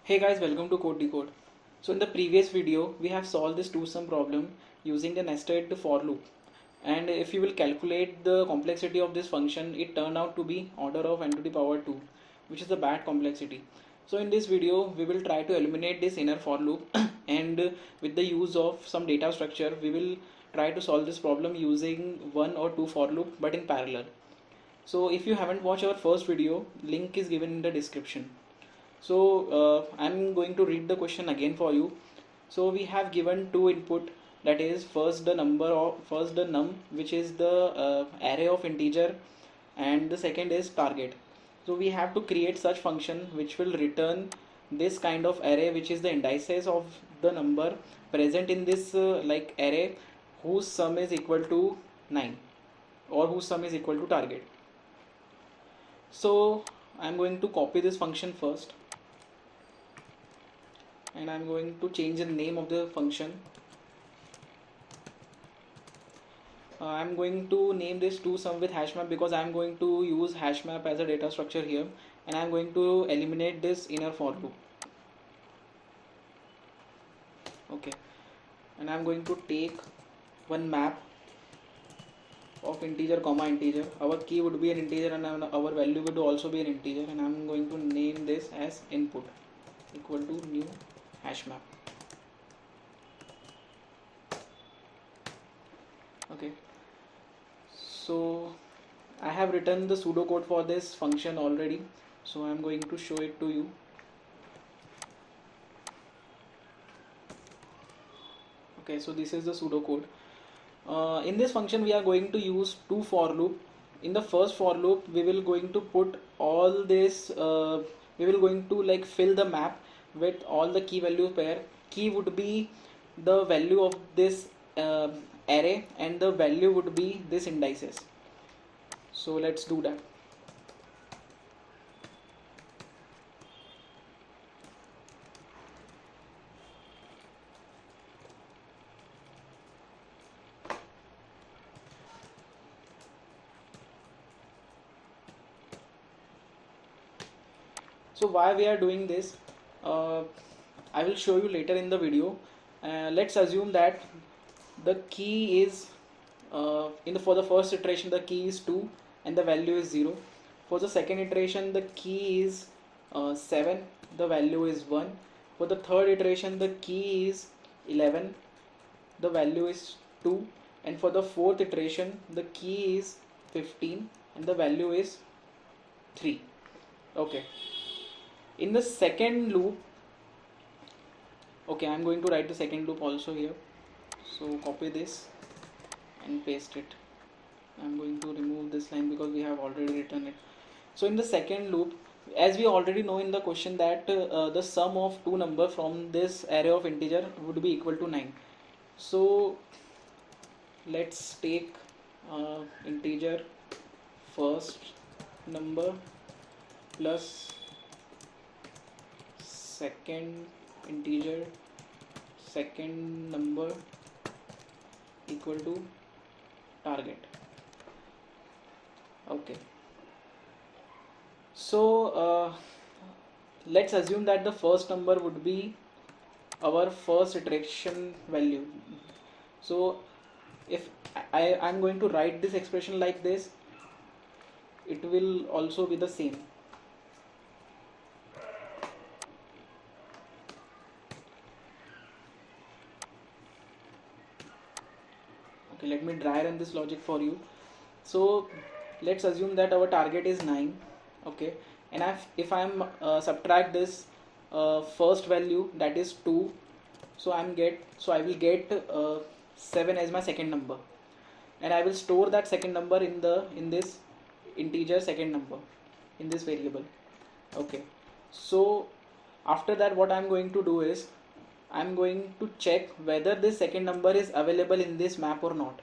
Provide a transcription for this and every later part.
Hey guys, welcome to Code Decode. So in the previous video, we have solved this two-sum problem using the nested for loop. And if you will calculate the complexity of this function, it turned out to be order of n to the power 2, which is the bad complexity. So in this video, we will try to eliminate this inner for loop and with the use of some data structure, we will try to solve this problem using one or two for loop but in parallel. So if you haven't watched our first video, link is given in the description. So I'm going to read the question again for you. So we have given two input, that is first the number of first the num, which is the array of integer, and the second is target. So we have to create such function which will return this kind of array, which is the indices of the number present in this like array whose sum is equal to 9 or whose sum is equal to target. So I'm going to copy this function first, and I'm going to change the name of the function. I'm going to name this toSum with hashmap because I'm going to use hashmap as a data structure here, and I'm going to eliminate this inner for loop. Okay, and I'm going to take one map of integer comma integer. Our key would be an integer and our value would also be an integer, and I'm going to name this as input equal to new hashmap. Okay, so I have written the pseudocode for this function already, so I'm going to show it to you. Okay, so this is the pseudocode. In this function we are going to use two for loop. In the first for loop we will going to put all this we will going to like fill the map with all the key value pair. Key would be the value of this array and the value would be this indices. So let's do that. So why we are doing this, I will show you later in the video. Let's assume that the key is for the first iteration the key is 2 and the value is 0. For the second iteration the key is 7, the value is 1. For the third iteration the key is 11, the value is 2. And for the fourth iteration the key is 15 and the value is 3. Okay, in the second loop, okay, I'm going to write the second loop also here. So copy this and paste it. I'm going to remove this line because we have already written it. So in the second loop, as we already know in the question that the sum of two numbers from this array of integer would be equal to 9. So let's take integer first number plus second integer second number equal to target. Okay, so let's assume that the first number would be our first iteration value. So if I'm going to write this expression like this, it will also be the same. Okay, let me dry run this logic for you. So let's assume that our target is 9. Okay, and if I'm subtract this first value, that is 2, so I will get 7 as my second number, and I will store that second number in this integer second number in this variable. Okay, so after that what I'm going to do is I'm going to check whether this second number is available in this map or not.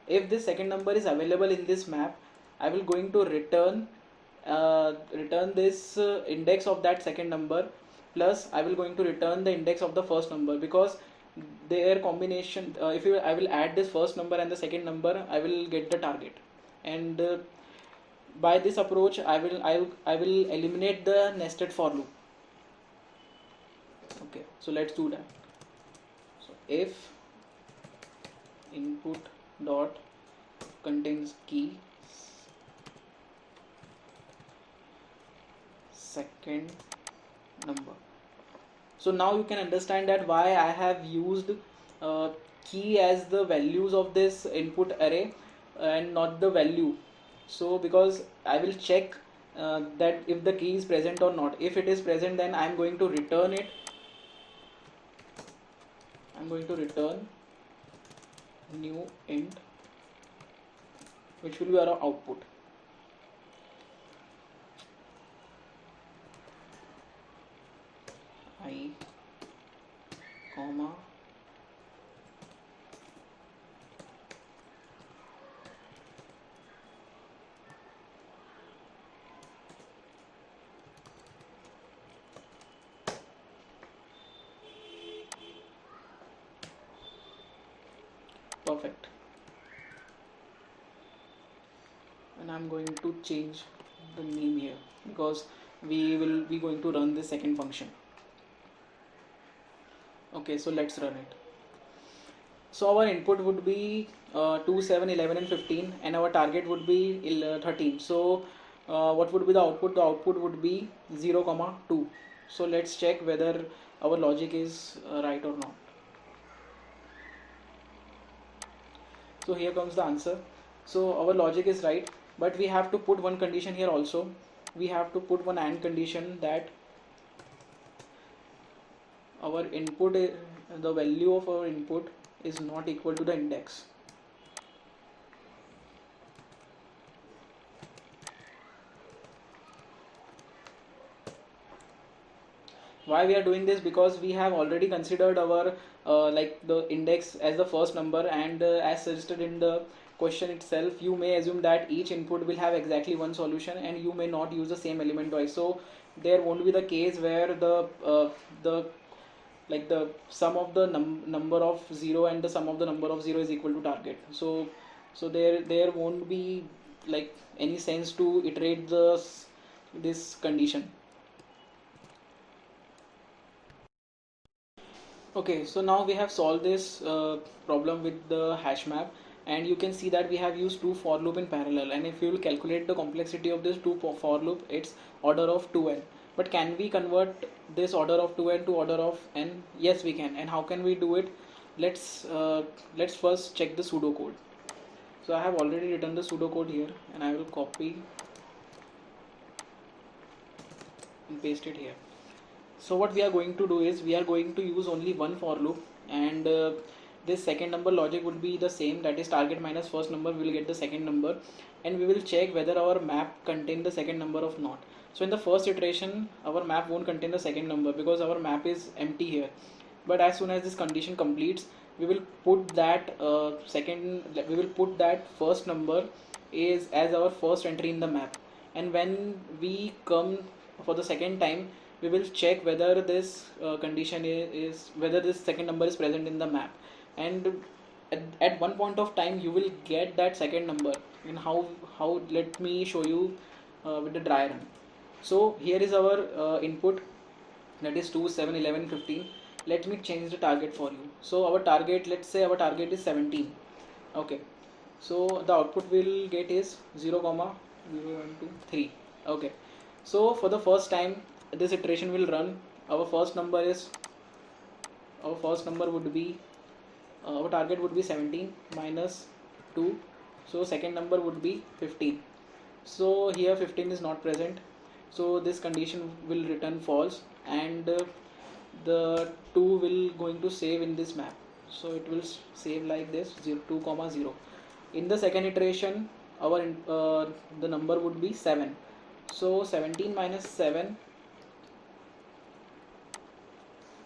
If this second number is available in this map, I will going to return this index of that second number, plus I will going to return the index of the first number, because their combination, I will add this first number and the second number, I will get the target. And by this approach I will eliminate the nested for loop. Okay, so let's do that. So if input dot contains key second number. So now you can understand that why I have used key as the values of this input array and not the value. So because I will check that if the key is present or not. If it is present, then I'm going to return it. I'm going to return new int, which will be our output. I, comma, perfect. And I'm going to change the name here because we will be going to run the second function. Okay, so let's run it. So our input would be 2, 7, 11 and 15, and our target would be 13. So what would be the output? The output would be 0, 2. So let's check whether our logic is right or not. So here comes the answer. So our logic is right, but we have to put one condition here also. We have to put one AND condition that our input, the value of our input is not equal to the index. Why we are doing this? Because we have already considered our like the index as the first number, and as suggested in the question itself, you may assume that each input will have exactly one solution and you may not use the same element twice. So there won't be the case where the like the sum of the number of 0 and the sum of the number of 0 is equal to target. So there won't be like any sense to iterate this condition. Okay, so now we have solved this problem with the hash map, and you can see that we have used two for loop in parallel, and if you will calculate the complexity of this two for loop, it's order of 2n. But can we convert this order of 2n to order of n? Yes, we can. And how can we do it? Let's first check the pseudocode. So I have already written the pseudocode here, and I will copy and paste it here. So what we are going to do is we are going to use only one for loop, and this second number logic would be the same, that is target minus first number, we will get the second number, and we will check whether our map contain the second number or not. So in the first iteration our map won't contain the second number because our map is empty here, but as soon as this condition completes, we will put that first number is as our first entry in the map, and when we come for the second time, we will check whether this condition is whether this second number is present in the map, and at one point of time you will get that second number. And how let me show you with the dry run. So here is our input, that is 2, 7, 11, 15. Let me change the target for you. So our target, let's say our target is 17. Okay, so the output we'll get is 0, 0, 1, 2, 3. Okay, so for the first time this iteration will run. Our first number would be our target would be 17 minus 2, so second number would be 15. So here 15 is not present, so this condition will return false, and the 2 will going to save in this map. So it will save like this 0, 2, 0. In the second iteration our the number would be 7. So 17 minus 7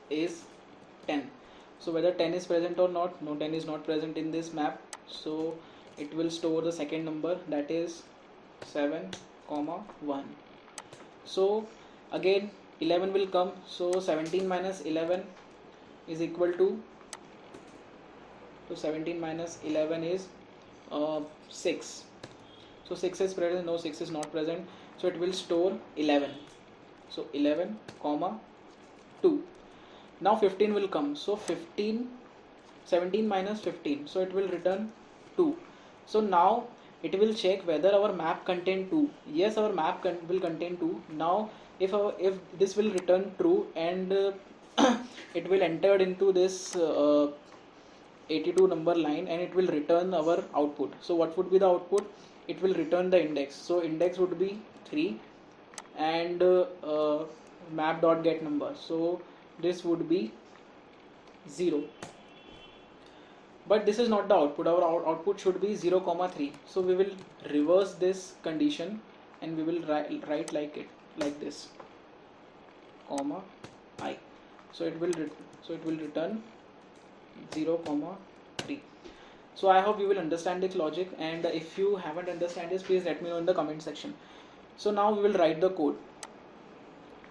is 10. So whether 10 is present or not? No, 10 is not present in this map. So it will store the second number, that is 7, 1. So again 11 will come. So 17 minus 11 is equal to 17 minus 11 is 6. So 6 is present, no, 6 is not present. So it will store 11. So 11, 2. Now 15 will come, so 17 minus 15, so it will return 2. So now it will check whether our map contain 2. Yes, our map will contain 2. Now if this will return true, and it will enter into this 82 number line, and it will return our output. So what would be the output? It will return the index. So index would be 3, and map dot get number, so this would be 0. But this is not the output. Our output should be 0 comma 3. So we will reverse this condition, and we will write like this, comma I. So it will return 0 comma 3. So I hope you will understand this logic, and if you haven't understand this, please let me know in the comment section. So now we will write the code.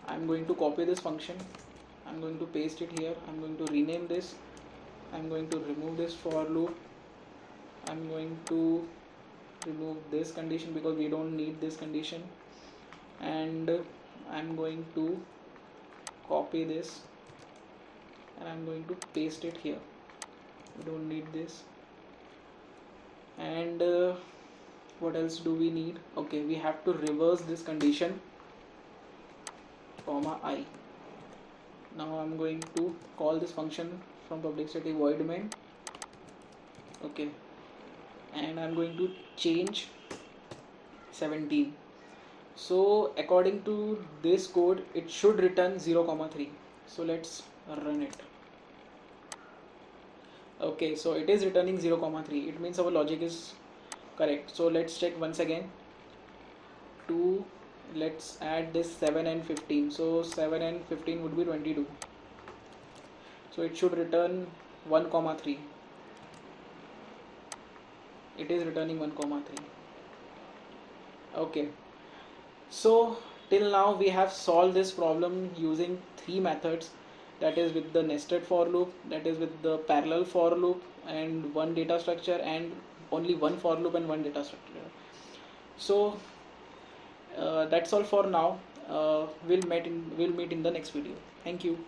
I'm going to copy this function, I'm going to paste it here, I'm going to rename this, I'm going to remove this for loop, I'm going to remove this condition because we don't need this condition, and I'm going to copy this and I'm going to paste it here. We don't need this. And what else do we need? Okay, we have to reverse this condition, comma I. Now I'm going to call this function from public static void main. Okay, and I'm going to change 17. So according to this code, it should return 0 comma 3. So let's run it. Okay, so it is returning 0 comma 3. It means our logic is correct. So let's check once again. Let's add this 7 and 15. So 7 and 15 would be 22. So it should return 1 comma 3. It is returning 1 comma 3. Okay, so till now we have solved this problem using 3 methods, that is with the nested for loop, that is with the parallel for loop, and one data structure, and only one for loop and one data structure. So that's all for now. We'll meet in the next video. Thank you.